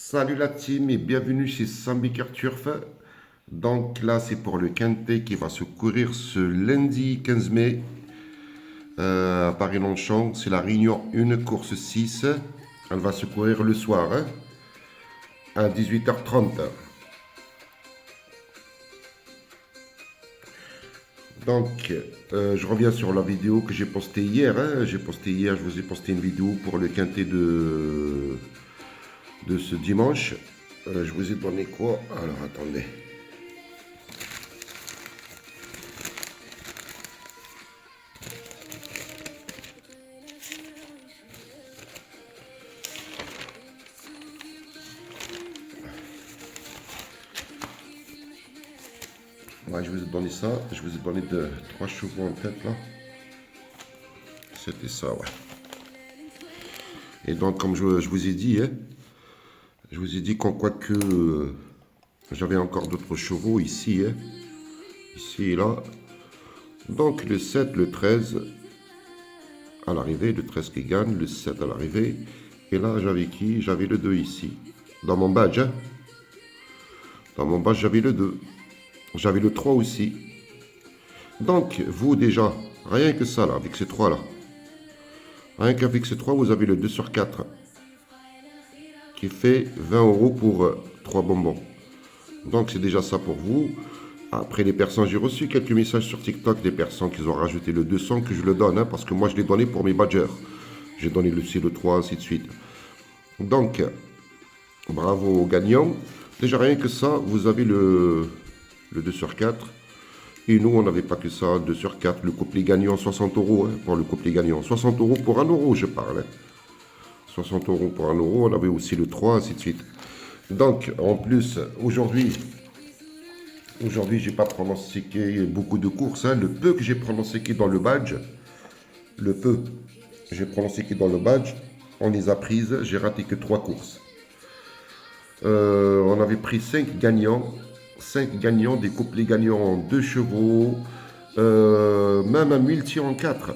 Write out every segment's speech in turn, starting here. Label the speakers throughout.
Speaker 1: Salut la team et bienvenue chez Sambiker Turf. Donc là c'est pour le quintet qui va se courir ce lundi 15 mai à Paris-Longchamp. C'est la Réunion 1 course 6. Elle va se courir le soir à 18h30. Donc je reviens sur la vidéo que j'ai postée hier. Je vous ai posté une vidéo pour le quintet de ce dimanche. Je vous ai donné quoi? Alors attendez. Ouais, je vous ai donné ça. Je vous ai donné trois chevaux en tête là. C'était ça, ouais. Et donc, comme je vous ai dit, je vous ai dit qu'en quoi que j'avais encore d'autres chevaux ici, ici et là. Donc, le 7, le 13 à l'arrivée, le 13 qui gagne, le 7 à l'arrivée. Et là, j'avais qui? J'avais le 2 ici. Dans mon badge, Dans mon badge, j'avais le 2. J'avais le 3 aussi. Donc, vous déjà, rien que ça là, avec ces 3 là. Rien qu'avec ces 3, vous avez le 2 sur 4. Qui fait 20 € pour 3 bonbons. Donc c'est déjà ça pour vous. Après les personnes, j'ai reçu quelques messages sur TikTok des personnes qui ont rajouté le 200 que je le donne, parce que moi je l'ai donné pour mes badgers. J'ai donné le C, le 3, ainsi de suite. Donc, bravo aux gagnants. Déjà rien que ça, vous avez le 2 sur 4. Et nous, on n'avait pas que ça, 2 sur 4. Le couplet gagnant, 60 € pour le couplet gagnant. 60 € pour 1 €, je parle. 60 € pour 1 €. On avait aussi le 3, ainsi de suite. Donc, en plus, aujourd'hui, j'ai pas pronostiqué beaucoup de courses. Le peu que j'ai pronostiqué dans le badge, on les a prises. J'ai raté que 3 courses. On avait pris 5 gagnants. 5 gagnants, des couplets gagnants en 2 chevaux. Même un multi en 4.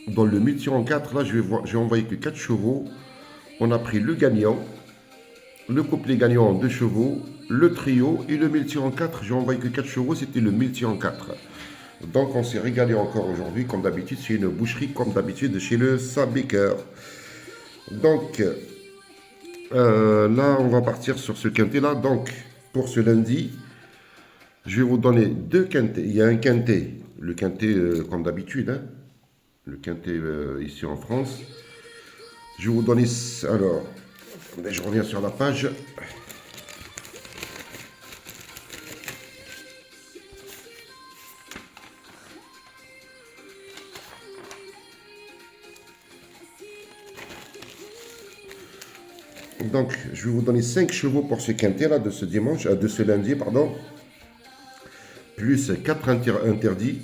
Speaker 1: Dans le multi en 4, là, j'ai envoyé que 4 chevaux. On a pris le gagnant. Le couplet gagnant en 2 chevaux, le trio et le multi en 4. J'ai envoyé que 4 chevaux, c'était le multi en 4. Donc on s'est régalé encore aujourd'hui, comme d'habitude, c'est une boucherie, comme d'habitude, chez le Sambiker. Donc là, on va partir sur ce quintet-là. Donc pour ce lundi, je vais vous donner 2 quintets. Il y a un quintet, le quintet comme d'habitude, le quintet ici en France. Je vais vous donner, alors, je reviens sur la page. Donc, je vais vous donner 5 chevaux pour ce quintet là de ce dimanche, de ce lundi, pardon. Plus 4 interdits.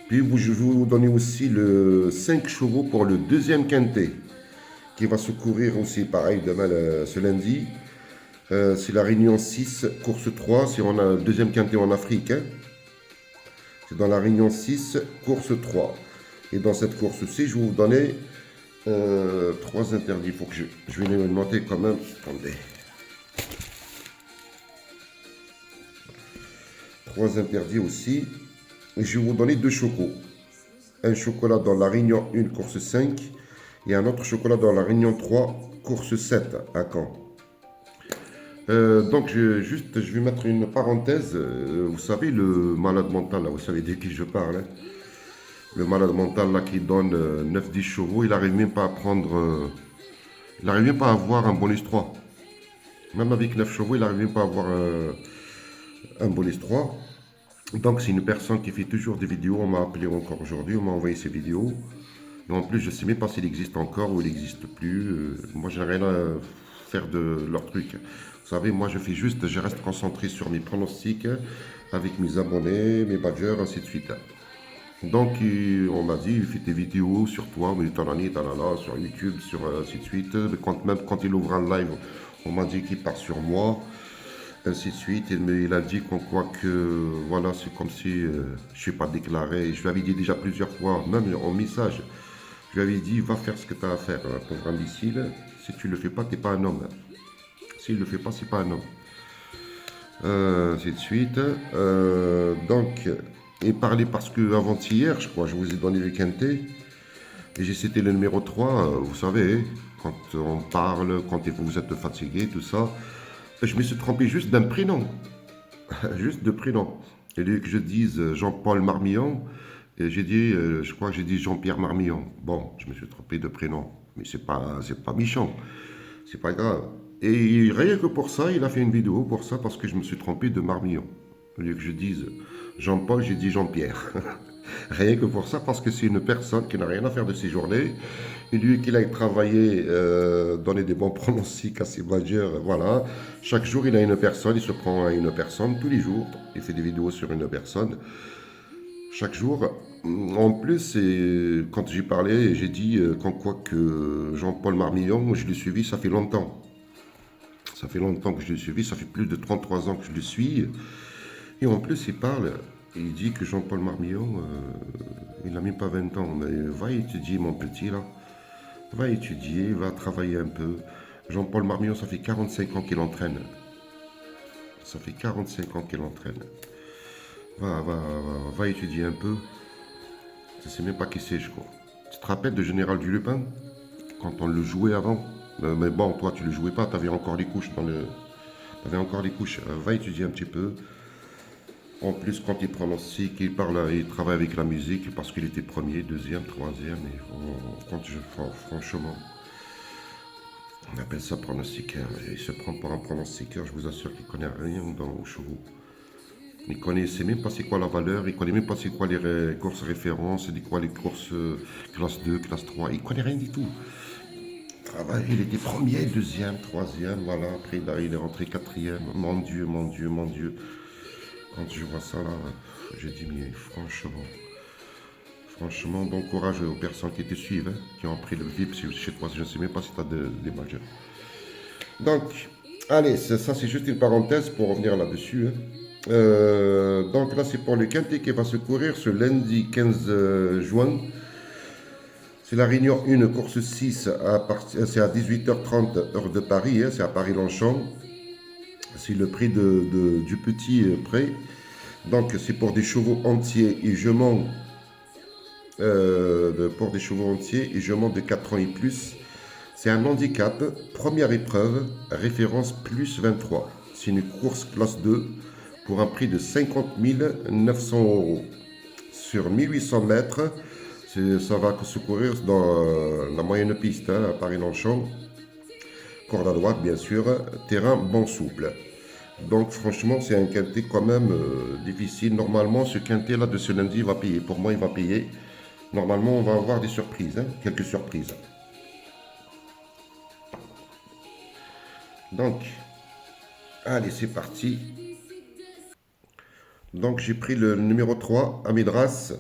Speaker 1: Puis je vais vous donner aussi le 5 chevaux pour le deuxième quintet, qui va se courir aussi pareil demain, ce lundi. C'est la Réunion 6, course 3. Si on a un deuxième quintet en Afrique. C'est dans la Réunion 6, course 3. Et dans cette course-ci, je vais vous donner 3 interdits. Faut que je vais les noter quand même. Attendez. 3 interdits aussi. Et je vais vous donner 2 chocos. Un chocolat dans la Réunion 1, course 5. Et un autre chocolat dans la Réunion 3, course 7 à Caen. Donc je vais mettre une parenthèse. Vous savez, le malade mental, là, vous savez de qui je parle. Le malade mental là, qui donne 9-10 chevaux, il n'arrive même pas à prendre. Il n'arrive même pas à avoir un bonus 3. Même avec 9 chevaux, il n'arrive même pas à avoir un bonus 3. Donc c'est une personne qui fait toujours des vidéos. On m'a appelé encore aujourd'hui, on m'a envoyé ces vidéos. Et en plus, je ne sais même pas s'il existe encore ou il n'existe plus. Moi, je n'ai rien à faire de leur truc. Vous savez, moi, je reste concentré sur mes pronostics avec mes abonnés, mes badgers, ainsi de suite. Donc, on m'a dit, il fait des vidéos sur toi, mais sur YouTube, sur ainsi de suite. Même quand il ouvre un live, on m'a dit qu'il part sur moi, ainsi de suite. Mais il a dit qu'on croit que, voilà, c'est comme si je ne suis pas déclaré. Je lui avais dit déjà plusieurs fois, même en message, je lui avais dit, va faire ce que tu as à faire, pauvre imbécile. Si tu ne le fais pas, tu n'es pas un homme. S'il ne le fait pas, c'est pas un homme. C'est de suite. Donc, et parler parce que avant-hier, je crois, je vous ai donné le quintet. Et j'ai cité le numéro 3, vous savez, quand on parle, quand vous êtes fatigué, tout ça. Je me suis trompé juste d'un prénom. Juste de prénom. Et lieu que je dise Jean-Paul Marmillon, et j'ai dit, je crois que j'ai dit Jean-Pierre Marmillon. Bon, je me suis trompé de prénom. Mais c'est pas méchant. C'est pas grave. Et rien que pour ça, il a fait une vidéo pour ça, parce que je me suis trompé de Marmillon. Au lieu que je dise Jean-Paul, j'ai dit Jean-Pierre. Rien que pour ça, parce que c'est une personne qui n'a rien à faire de ses journées. Et lui, qu'il a travaillé, donné des bons pronostics à ses managers, voilà. Chaque jour, il a une personne, il se prend à une personne, tous les jours. Il fait des vidéos sur une personne. Chaque jour. En plus, quand j'ai parlé, j'ai dit qu'en quoi que Jean-Paul Marmillon, je l'ai suivi, ça fait longtemps. Ça fait longtemps que je l'ai suivi, ça fait plus de 33 ans que je le suis. Et en plus, il parle, il dit que Jean-Paul Marmillon, il n'a même pas 20 ans. Mais va étudier, mon petit, là. Va étudier, va travailler un peu. Jean-Paul Marmillon, ça fait 45 ans qu'il entraîne. Ça fait 45 ans qu'il entraîne. Va étudier un peu. Je ne sais même pas qui c'est, je crois. Tu te rappelles de Général du Lupin? Quand on le jouait avant? Mais bon, toi, tu ne le jouais pas, tu avais encore les couches dans le... T'avais encore les couches. Va étudier un petit peu. En plus, quand il pronostique, il parle, il travaille avec la musique parce qu'il était premier, deuxième, troisième. Franchement, on appelle ça pronostiqueur. Il se prend pour un pronostiqueur, je vous assure qu'il ne connaît rien dans les chevaux. Il ne connaissait même pas c'est quoi la valeur, il ne connaît même pas c'est quoi les courses références, c'est quoi les courses classe 2, classe 3. Il ne connaît rien du tout. Il était premier, deuxième, troisième, voilà. Après, là, il est rentré quatrième. Mon Dieu, mon Dieu, mon Dieu. Quand je vois ça, là, j'ai dit, mais franchement, bon courage aux personnes qui te suivent, hein, qui ont pris le VIP chez toi. Je ne sais même pas si tu as des majeurs. Donc, allez, ça c'est juste une parenthèse pour revenir là-dessus. Hein. Donc là, c'est pour le quintet qui va se courir ce lundi 15 juin. C'est la Réunion 1, course 6, c'est à 18h30 heure de Paris, hein, c'est à Paris-Longchamp. C'est le prix du petit prêt. Donc c'est pour des chevaux entiers et je monte pour des chevaux entiers et je monte de 4 ans et plus. C'est un handicap, première épreuve, référence plus 23. C'est une course classe 2 pour un prix de 50 900 euros. Sur 1800 mètres, ça va se courir dans la moyenne piste, hein, à Paris-Longchamp. Corde à droite, bien sûr, terrain bon souple. Donc franchement, c'est un quintet quand même difficile. Normalement, ce quintet-là de ce lundi va payer. Pour moi, il va payer. Normalement, on va avoir des surprises, hein, quelques surprises. Donc, allez, c'est parti. Donc, j'ai pris le numéro 3, Amidras.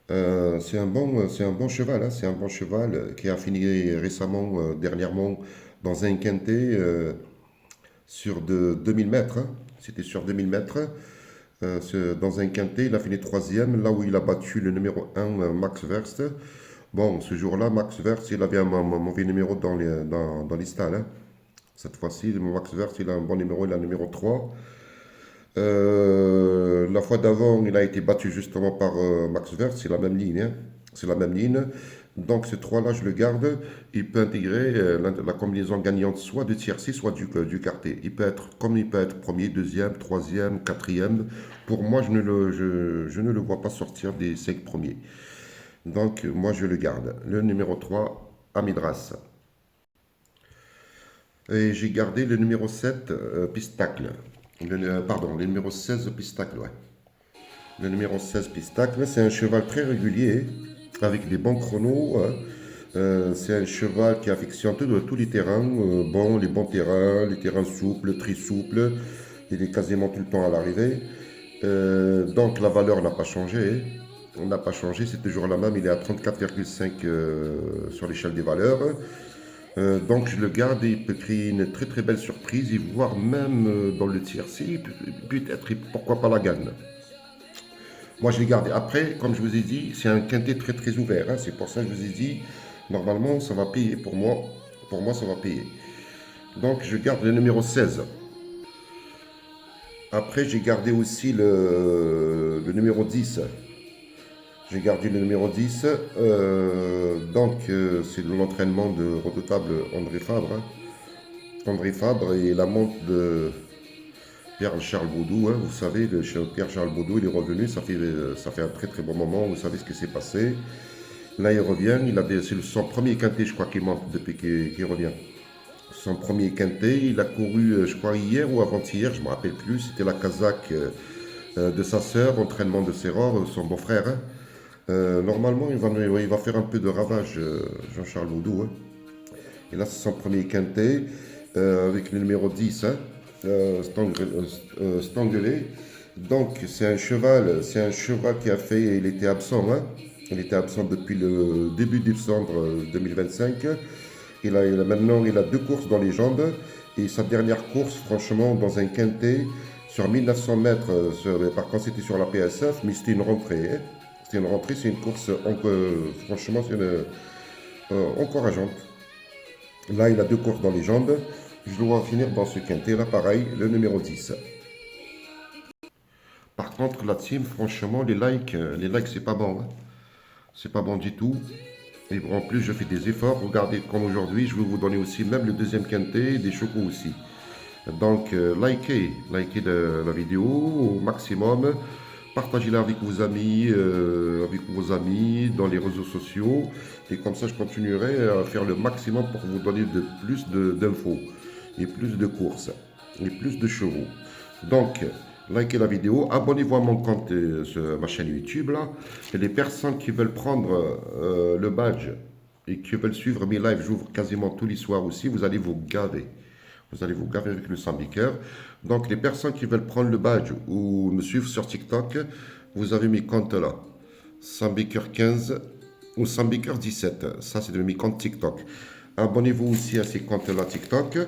Speaker 1: C'est un bon cheval, hein, c'est un bon cheval qui a fini récemment, dernièrement, dans un quintet sur 2000 mètres. Hein. C'était sur 2000 mètres. Dans un quintet, il a fini troisième, là où il a battu le numéro 1, Max Verst. Bon, ce jour-là, Max Verst, il avait un mauvais numéro dans les stalles. Hein. Cette fois-ci, Max Verst, il a un bon numéro, il a un numéro 3. La fois d'avant, il a été battu justement par Max Verst, c'est la même ligne. Hein. C'est la même ligne. Donc ce 3-là, je le garde. Il peut intégrer la combinaison gagnante soit du tiercé, soit du quartet. Il peut être premier, deuxième, troisième, quatrième. Pour moi, je ne le vois pas sortir des 5 premiers. Donc moi, je le garde. Le numéro 3, Amidras. Et j'ai gardé le numéro 7, Pistacle. Le numéro 16, Pistacle, ouais. Le numéro 16, Pistacle, c'est un cheval très régulier, avec des bons chronos. C'est un cheval qui affectionne tous les terrains, les bons terrains, les terrains souples, très souples. Il est quasiment tout le temps à l'arrivée. Donc la valeur n'a pas changé. On n'a pas changé, c'est toujours la même. Il est à 34,5 sur l'échelle des valeurs. Donc je le garde et il peut créer une très très belle surprise, et voire même dans le tiercé, peut-être, pourquoi pas la gagne. Moi je l'ai gardé. Après, comme je vous ai dit, c'est un quintet très très ouvert. Hein. C'est pour ça que je vous ai dit, normalement ça va payer pour moi. Pour moi, ça va payer. Donc, je garde le numéro 16. Après, j'ai gardé aussi le numéro 10. J'ai gardé le numéro 10. C'est de l'entraînement de redoutable André Fabre, hein. André Fabre et la montre de Pierre-Charles Baudou, hein. Vous savez, Pierre-Charles Baudou, il est revenu. Ça fait un très très bon moment. Vous savez ce qui s'est passé. Là, il revient. C'est son premier quintet, je crois, qu'il monte depuis qu'il revient. Son premier quintet, il a couru, je crois, hier ou avant-hier, je ne me rappelle plus. C'était la Kazakh de sa sœur, entraînement de Serror, son beau-frère, hein. Normalement, il va faire un peu de ravage, Jean-Charles Baudou, hein. Et là, c'est son premier quintet avec le numéro 10, hein, Stanguelé. Donc, c'est un cheval qui a fait, il était absent, hein. Il était absent depuis le début décembre 2025. Maintenant, il a 2 courses dans les jambes. Et sa dernière course, franchement, dans un quintet, sur 1900 mètres, par contre, c'était sur la PSF, mais c'était une rentrée, hein. C'était une rentrée, c'est une course, franchement, encourageante. Là, il a 2 courses dans les jambes. Je dois finir dans ce quintet, là, pareil, le numéro 10. Par contre, la team, franchement, les likes, c'est pas bon, hein. C'est pas bon du tout. Et en plus, je fais des efforts. Regardez, comme aujourd'hui, je vais vous donner aussi même le deuxième quintet, des chocos aussi. Donc, likez la vidéo au maximum. Partagez-la avec vos amis, dans les réseaux sociaux. Et comme ça, je continuerai à faire le maximum pour vous donner plus d'infos, et plus de courses, et plus de chevaux. Donc, likez la vidéo, abonnez-vous à mon compte sur ma chaîne YouTube là. Et les personnes qui veulent prendre le badge et qui veulent suivre mes lives, j'ouvre quasiment tous les soirs aussi, vous allez vous gaver. Vous allez vous gaver avec le Sambiker. Donc les personnes qui veulent prendre le badge ou me suivre sur TikTok, vous avez mes comptes là. Sambiker 15 ou Sambiker 17. Ça, c'est de mes comptes TikTok. Abonnez-vous aussi à ces comptes-là TikTok.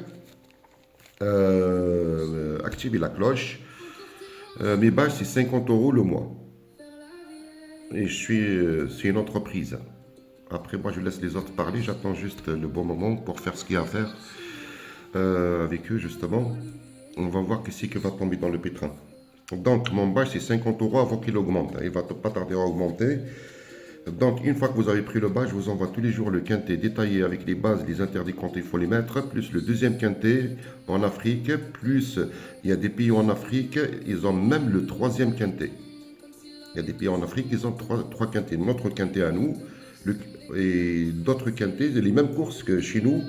Speaker 1: Activez la cloche. Mes badges, c'est 50 € le mois. Et c'est une entreprise. Après, moi, je laisse les autres parler. J'attends juste le bon moment pour faire ce qu'il y a à faire avec eux, justement. On va voir qui va tomber dans le pétrin. Donc, mon badge, c'est 50 € avant qu'il augmente. Il ne va pas tarder à augmenter. Donc, une fois que vous avez pris le badge, je vous envoie tous les jours le quintet détaillé avec les bases, les interdits quand il faut les mettre, plus le deuxième quintet en Afrique, plus il y a des pays en Afrique, ils ont même le troisième quintet. Il y a des pays en Afrique, ils ont trois quintets. Notre quintet à nous, et d'autres quintets, les mêmes courses que chez nous,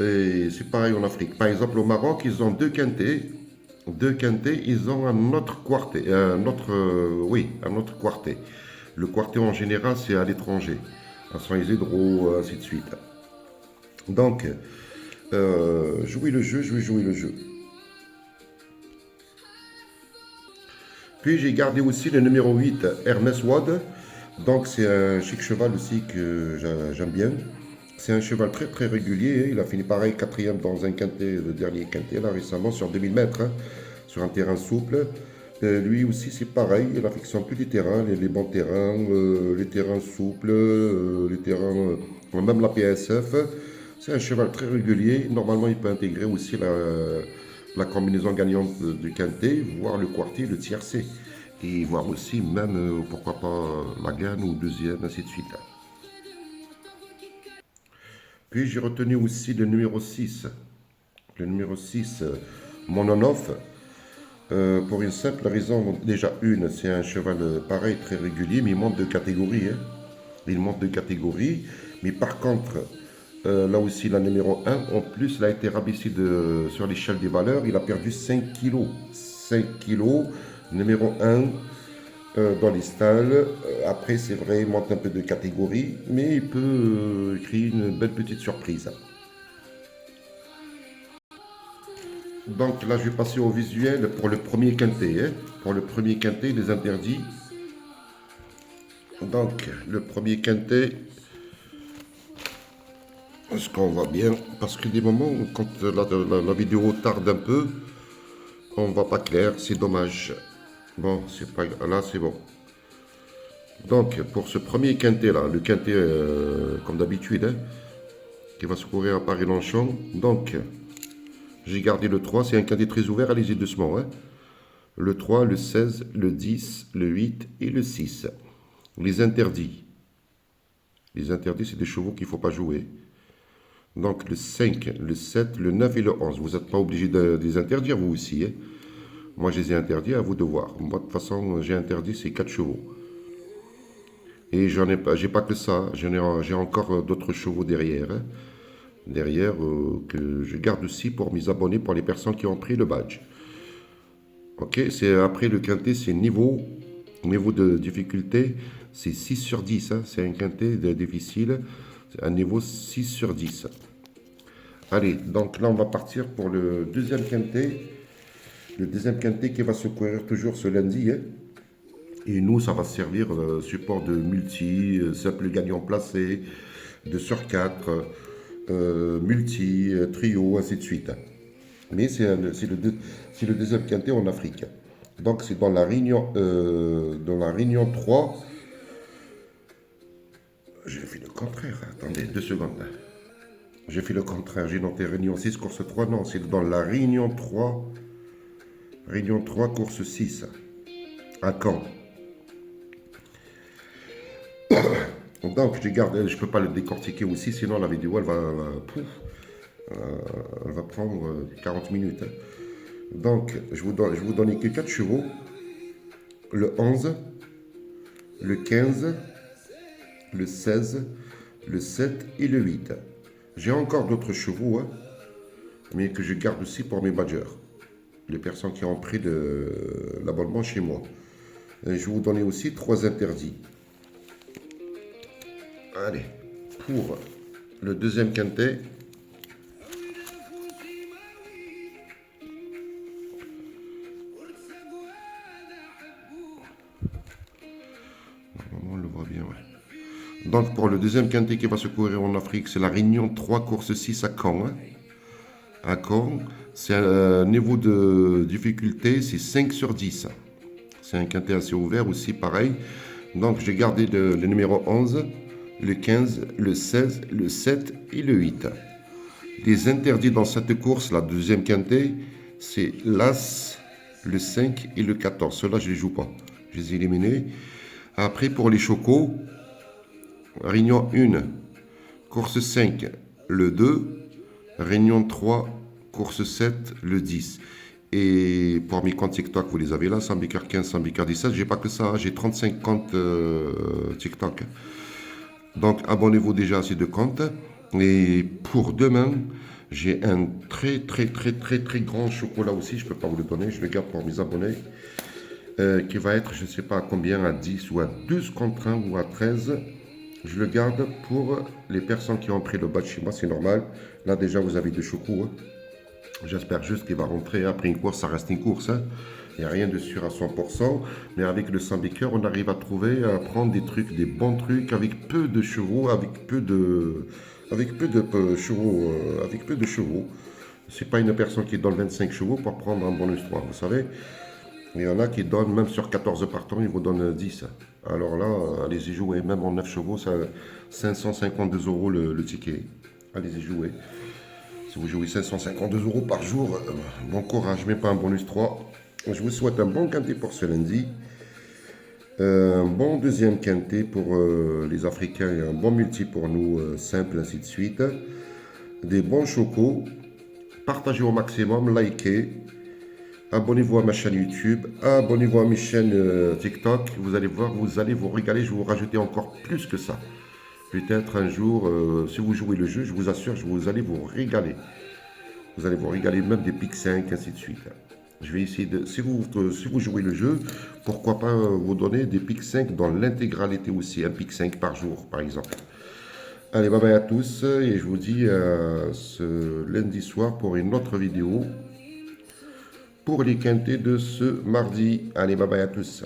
Speaker 1: et c'est pareil en Afrique. Par exemple, au Maroc, ils ont 2 quintets. 2 quintets, ils ont un autre quartet. Un autre quartet. Le quartet en général, c'est à l'étranger. Sans les hydros, ainsi de suite. Donc, jouez le jeu, jouez le jeu. Puis j'ai gardé aussi le numéro 8, Hermès Wad. Donc c'est un chic cheval aussi que j'aime bien. C'est un cheval très très régulier. Il a fini pareil 4e dans un quintet, le dernier quintet là récemment sur 2000 mètres, hein, sur un terrain souple. Lui aussi c'est pareil, il affectionne tous les terrains, les bons terrains, les terrains souples, les terrains, même la PSF. C'est un cheval très régulier. Normalement il peut intégrer aussi la combinaison gagnante du quintet, voire le quartier, le tiercé. Et voir aussi même, pourquoi pas, la gagne ou deuxième, ainsi de suite. Puis j'ai retenu aussi le numéro 6. Le numéro 6, Mononof. Pour une simple raison, déjà c'est un cheval pareil, très régulier, mais il monte de catégorie, hein. Il monte de catégorie, mais par contre, là aussi, la numéro 1, en plus, il a été rabaissé sur l'échelle des valeurs. Il a perdu 5 kilos. 5 kilos, numéro 1 dans les stalles. Après, c'est vrai, il monte un peu de catégorie, mais il peut créer une belle petite surprise. Donc là, je vais passer au visuel pour le premier quintet, hein. Pour le premier quintet, les interdits. Donc, le premier quintet, est-ce qu'on voit bien? Parce que des moments, quand la vidéo tarde un peu, on ne voit pas clair, c'est dommage. Bon, c'est pas là, c'est bon. Donc, pour ce premier quintet là, le quintet comme d'habitude, hein, qui va se courir à Paris-Longchamp. Donc, j'ai gardé le 3, c'est un quintet très ouvert, allez-y doucement. Hein. Le 3, le 16, le 10, le 8 et le 6. Les interdits. Les interdits, c'est des chevaux qu'il ne faut pas jouer. Donc le 5, le 7, le 9 et le 11. Vous n'êtes pas obligé de les interdire, vous aussi. Hein. Moi, je les ai interdits, à vous de voir. Moi, de toute façon, j'ai interdit ces 4 chevaux. Et j'ai pas que ça. J'ai encore d'autres chevaux derrière. Hein. Derrière, que je garde aussi pour mes abonnés, pour les personnes qui ont pris le badge. Ok, c'est après le quintet, c'est niveau de difficulté, c'est 6 sur 10. Hein. C'est un quintet difficile, c'est un niveau 6 sur 10. Allez, donc là, on va partir pour le deuxième quintet. Le deuxième quintet qui va se courir toujours ce lundi. Hein. Et nous, ça va servir support de multi, simple gagnant placé, 2 sur 4, multi, trio, ainsi de suite. Mais c'est le deuxième quintet en Afrique. Donc c'est dans la Réunion 3. J'ai fait le contraire. Attendez, 2 secondes. J'ai fait le contraire. J'ai noté Réunion 6, course 3. Non, c'est dans la Réunion 3. Réunion 3, course 6. À Caen. Donc je garde, je ne peux pas le décortiquer aussi, sinon la vidéo elle va prendre 40 minutes. Hein. Donc je vous donne que 4 chevaux. Le 11, le 15, le 16, le 7 et le 8. J'ai encore d'autres chevaux, hein, mais que je garde aussi pour mes badgers. Les personnes qui ont pris l'abonnement chez moi. Et je vais vous donner aussi 3 interdits. Allez, pour le deuxième quintet. Normalement, on le voit bien, ouais. Donc, pour le deuxième quintet qui va se courir en Afrique, c'est la Réunion 3, course 6 à Caen. Hein. À Caen, c'est un niveau de difficulté, c'est 5 sur 10. C'est un quintet assez ouvert aussi, pareil. Donc, j'ai gardé le numéro 11. Le 15, le 16, le 7 et le 8. Les interdits dans cette course, la deuxième quintet, c'est l'As, le 5 et le 14. Ceux-là, je ne les joue pas. Je les ai éliminés. Après, pour les chocos, Réunion 1, course 5, le 2. Réunion 3, course 7, le 10. Et pour mes comptes TikTok, vous les avez là, Sambiker 15, Sambiker 17. J'ai pas que ça, hein, j'ai 35 comptes TikTok. Donc, abonnez-vous déjà à ces 2 comptes. Et pour demain, j'ai un très grand chocolat aussi. Je ne peux pas vous le donner. Je le garde pour mes abonnés. Qui va être, je ne sais pas à combien, à 10 ou à 12 contre 1 ou à 13. Je le garde pour les personnes qui ont pris le badge chez moi. C'est normal. Là, déjà, vous avez des chocos. Hein. J'espère juste qu'il va rentrer. Après une course, ça reste une course. Hein. Il n'y a rien de sûr à 100%, mais avec le Sambiker, on arrive à trouver, à prendre des trucs, des bons trucs, avec peu de chevaux, avec peu de chevaux. C'est pas une personne qui donne 25 chevaux pour prendre un bonus 3, vous savez. Il y en a qui donnent, même sur 14 partants, ils vous donnent 10. Alors là, allez-y jouer, même en 9 chevaux, ça 552 € le ticket. Allez-y jouer. Si vous jouez 552 € par jour, bon courage, mais pas un bonus 3. Je vous souhaite un bon quintet pour ce lundi. Un bon deuxième quintet pour les Africains et un bon multi pour nous, simple, ainsi de suite. Des bons chocos. Partagez au maximum, likez. Abonnez-vous à ma chaîne YouTube. Abonnez-vous à mes chaînes TikTok. Vous allez voir, vous allez vous régaler. Je vais vous rajouter encore plus que ça. Peut-être un jour, si vous jouez le jeu, je vous assure, vous allez vous régaler. Vous allez vous régaler même des pics 5, ainsi de suite. Je vais essayer de, si vous jouez le jeu, pourquoi pas vous donner des pics 5 dans l'intégralité aussi, un pic 5 par jour par exemple. Allez, bye bye à tous et je vous dis ce lundi soir pour une autre vidéo pour les quintets de ce mardi. Allez, bye bye à tous.